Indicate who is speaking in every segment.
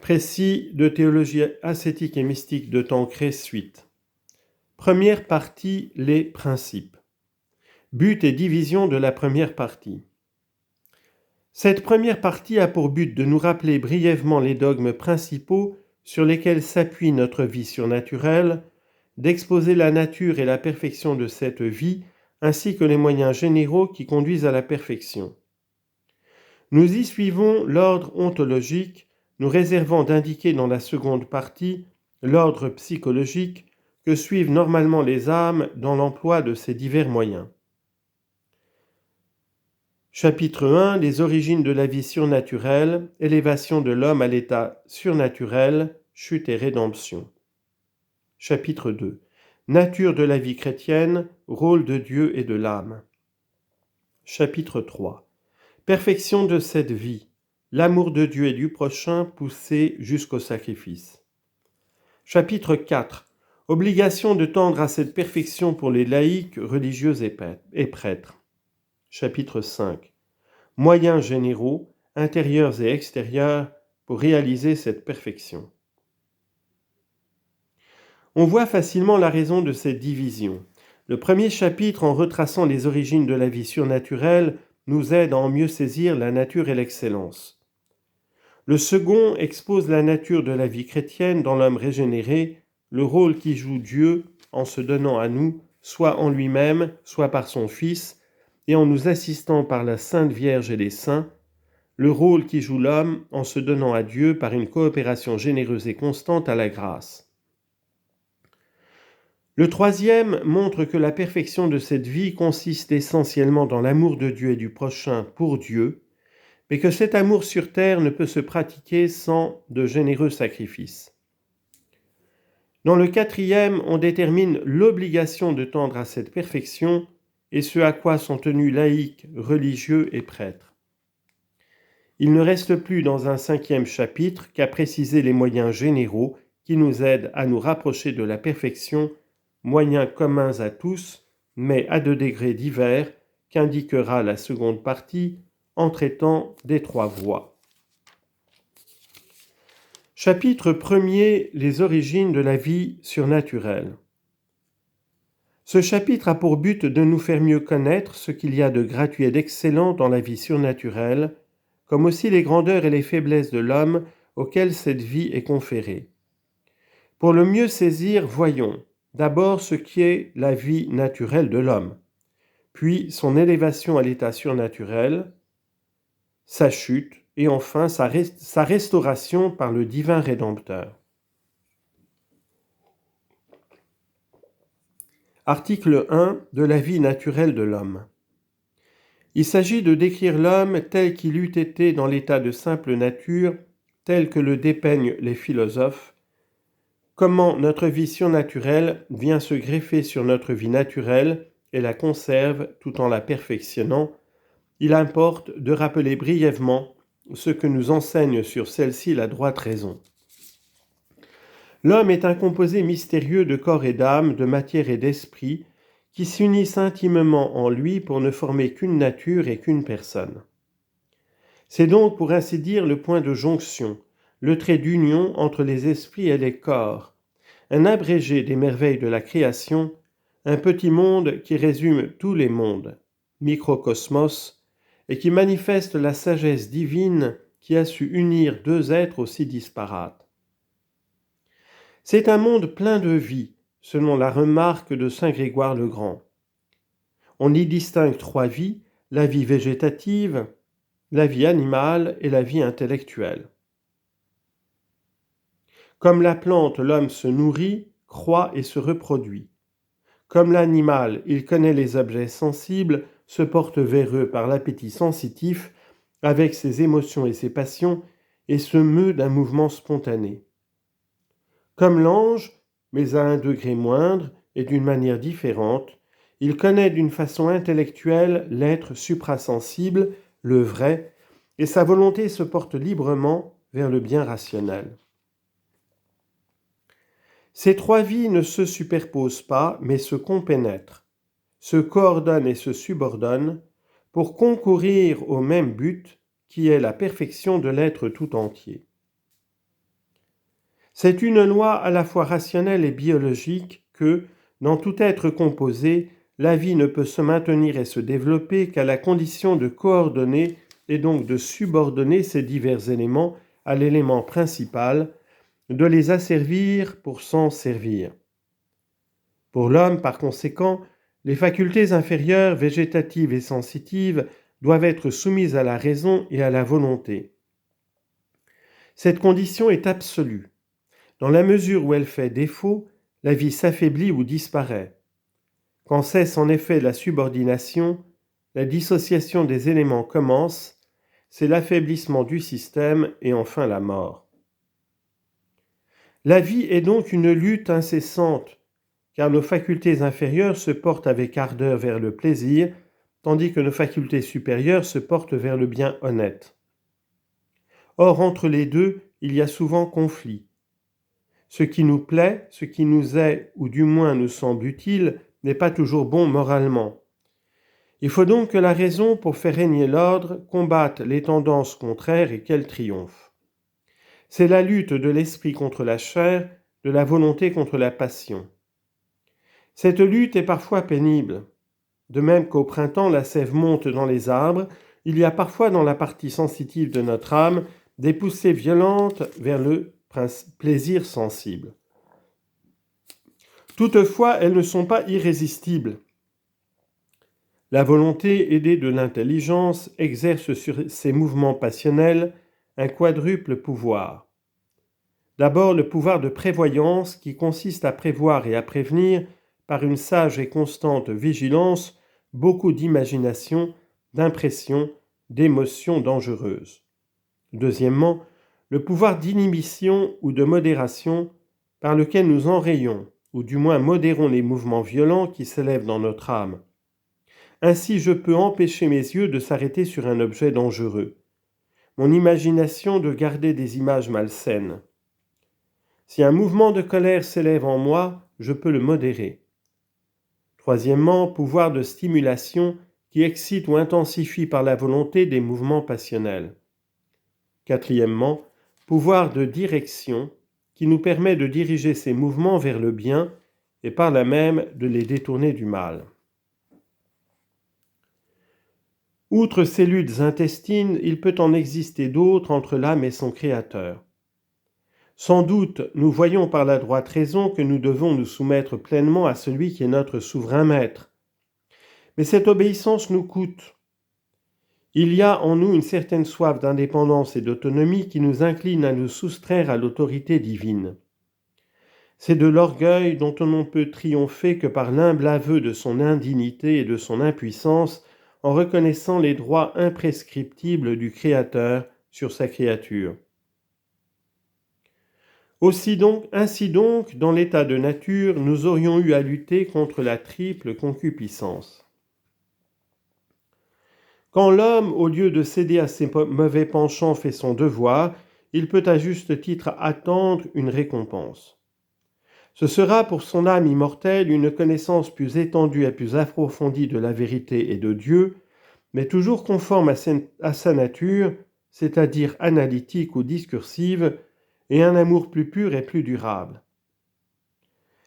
Speaker 1: Précis de théologie ascétique et mystique de Tancré, suite. Première partie, les principes. But et division de la première partie. Cette première partie a pour but de nous rappeler brièvement les dogmes principaux sur lesquels s'appuie notre vie surnaturelle, d'exposer la nature et la perfection de cette vie, ainsi que les moyens généraux qui conduisent à la perfection. Nous y suivons l'ordre ontologique, nous réservant d'indiquer dans la seconde partie l'ordre psychologique que suivent normalement les âmes dans l'emploi de ces divers moyens. Chapitre 1, les origines de la vie surnaturelle, élévation de l'homme à l'état surnaturel, chute et rédemption. Chapitre 2, nature de la vie chrétienne, rôle de Dieu et de l'âme. Chapitre 3, perfection de cette vie, l'amour de Dieu et du prochain poussé jusqu'au sacrifice. Chapitre 4, obligation de tendre à cette perfection pour les laïcs, religieux et prêtres. Chapitre 5, moyens généraux, intérieurs et extérieurs, pour réaliser cette perfection. On voit facilement la raison de cette division. Le premier chapitre, en retraçant les origines de la vie surnaturelle, nous aide à en mieux saisir la nature et l'excellence. Le second expose la nature de la vie chrétienne dans l'homme régénéré, le rôle qui joue Dieu en se donnant à nous, soit en lui-même, soit par son Fils, et en nous assistant par la Sainte Vierge et les saints, le rôle qui joue l'homme en se donnant à Dieu par une coopération généreuse et constante à la grâce. Le troisième montre que la perfection de cette vie consiste essentiellement dans l'amour de Dieu et du prochain pour Dieu, mais que cet amour sur terre ne peut se pratiquer sans de généreux sacrifices. Dans le quatrième, on détermine l'obligation de tendre à cette perfection et ce à quoi sont tenus laïcs, religieux et prêtres. Il ne reste plus dans un cinquième chapitre qu'à préciser les moyens généraux qui nous aident à nous rapprocher de la perfection, moyens communs à tous, mais à 2 degrés divers, qu'indiquera la seconde partie en traitant des 3 voies. Chapitre 1er, les origines de la vie surnaturelle. Ce chapitre a pour but de nous faire mieux connaître ce qu'il y a de gratuit et d'excellent dans la vie surnaturelle, comme aussi les grandeurs et les faiblesses de l'homme auxquelles cette vie est conférée. Pour le mieux saisir, voyons d'abord ce qui est la vie naturelle de l'homme, puis son élévation à l'état surnaturel, sa chute et enfin sa restauration par le divin Rédempteur. Article 1 de la vie naturelle de l'homme. Il s'agit de décrire l'homme tel qu'il eût été dans l'état de simple nature, tel que le dépeignent les philosophes, comment notre vie surnaturelle vient se greffer sur notre vie naturelle et la conserve tout en la perfectionnant. Il importe de rappeler brièvement ce que nous enseigne sur celle-ci la droite raison. L'homme est un composé mystérieux de corps et d'âme, de matière et d'esprit, qui s'unissent intimement en lui pour ne former qu'une nature et qu'une personne. C'est donc, pour ainsi dire, le point de jonction, le trait d'union entre les esprits et les corps, un abrégé des merveilles de la création, un petit monde qui résume tous les mondes, microcosmos, et qui manifeste la sagesse divine qui a su unir 2 êtres aussi disparates. C'est un monde plein de vie, selon la remarque de saint Grégoire le Grand. On y distingue 3 vies, la vie végétative, la vie animale et la vie intellectuelle. Comme la plante, l'homme se nourrit, croît et se reproduit. Comme l'animal, il connaît les objets sensibles, se porte vers eux par l'appétit sensitif, avec ses émotions et ses passions, et se meut d'un mouvement spontané. Comme l'ange, mais à un degré moindre et d'une manière différente, il connaît d'une façon intellectuelle l'être suprasensible, le vrai, et sa volonté se porte librement vers le bien rationnel. Ces 3 vies ne se superposent pas, mais se compénètrent, se coordonnent et se subordonnent pour concourir au même but qui est la perfection de l'être tout entier. C'est une loi à la fois rationnelle et biologique que, dans tout être composé, la vie ne peut se maintenir et se développer qu'à la condition de coordonner et donc de subordonner ces divers éléments à l'élément principal, de les asservir pour s'en servir. Pour l'homme, par conséquent, les facultés inférieures, végétatives et sensitives doivent être soumises à la raison et à la volonté. Cette condition est absolue. Dans la mesure où elle fait défaut, la vie s'affaiblit ou disparaît. Quand cesse en effet la subordination, la dissociation des éléments commence, c'est l'affaiblissement du système et enfin la mort. La vie est donc une lutte incessante, car nos facultés inférieures se portent avec ardeur vers le plaisir, tandis que nos facultés supérieures se portent vers le bien honnête. Or, entre les deux, il y a souvent conflit. Ce qui nous plaît, ce qui nous est, ou du moins nous semble utile, n'est pas toujours bon moralement. Il faut donc que la raison, pour faire régner l'ordre, combatte les tendances contraires et qu'elle triomphe. C'est la lutte de l'esprit contre la chair, de la volonté contre la passion. Cette lutte est parfois pénible. De même qu'au printemps la sève monte dans les arbres, il y a parfois dans la partie sensitive de notre âme des poussées violentes vers le plaisir sensible. Toutefois, elles ne sont pas irrésistibles. La volonté, aidée de l'intelligence, exerce sur ces mouvements passionnels un quadruple pouvoir. D'abord, le pouvoir de prévoyance qui consiste à prévoir et à prévenir, par une sage et constante vigilance, beaucoup d'imagination, d'impression, d'émotions dangereuses. Deuxièmement, le pouvoir d'inhibition ou de modération par lequel nous enrayons, ou du moins modérons les mouvements violents qui s'élèvent dans notre âme. Ainsi, je peux empêcher mes yeux de s'arrêter sur un objet dangereux, mon imagination de garder des images malsaines. Si un mouvement de colère s'élève en moi, je peux le modérer. Troisièmement, pouvoir de stimulation qui excite ou intensifie par la volonté des mouvements passionnels. Quatrièmement, pouvoir de direction qui nous permet de diriger ces mouvements vers le bien et par là même de les détourner du mal. Outre ces luttes intestines, il peut en exister d'autres entre l'âme et son Créateur. Sans doute, nous voyons par la droite raison que nous devons nous soumettre pleinement à celui qui est notre souverain maître. Mais cette obéissance nous coûte. Il y a en nous une certaine soif d'indépendance et d'autonomie qui nous incline à nous soustraire à l'autorité divine. C'est de l'orgueil dont on ne peut triompher que par l'humble aveu de son indignité et de son impuissance en reconnaissant les droits imprescriptibles du Créateur sur sa créature. Ainsi donc, dans l'état de nature, nous aurions eu à lutter contre la triple concupiscence. Quand l'homme, au lieu de céder à ses mauvais penchants, fait son devoir, il peut à juste titre attendre une récompense. Ce sera pour son âme immortelle une connaissance plus étendue et plus approfondie de la vérité et de Dieu, mais toujours conforme à sa nature, c'est-à-dire analytique ou discursive, et un amour plus pur et plus durable.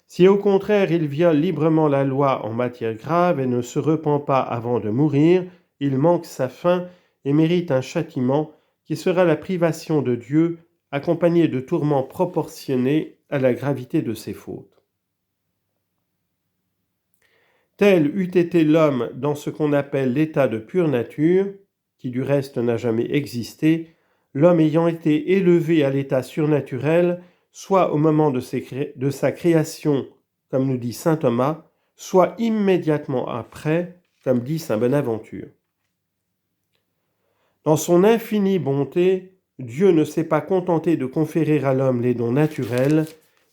Speaker 1: Si au contraire il viole librement la loi en matière grave et ne se repent pas avant de mourir, il manque sa fin et mérite un châtiment qui sera la privation de Dieu, accompagné de tourments proportionnés à la gravité de ses fautes. Tel eût été l'homme dans ce qu'on appelle l'état de pure nature, qui du reste n'a jamais existé, l'homme ayant été élevé à l'état surnaturel, soit au moment de sa création, comme nous dit saint Thomas, soit immédiatement après, comme dit saint Bonaventure. Dans son infinie bonté, Dieu ne s'est pas contenté de conférer à l'homme les dons naturels,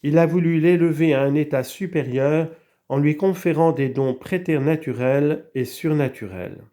Speaker 1: il a voulu l'élever à un état supérieur en lui conférant des dons préternaturels et surnaturels.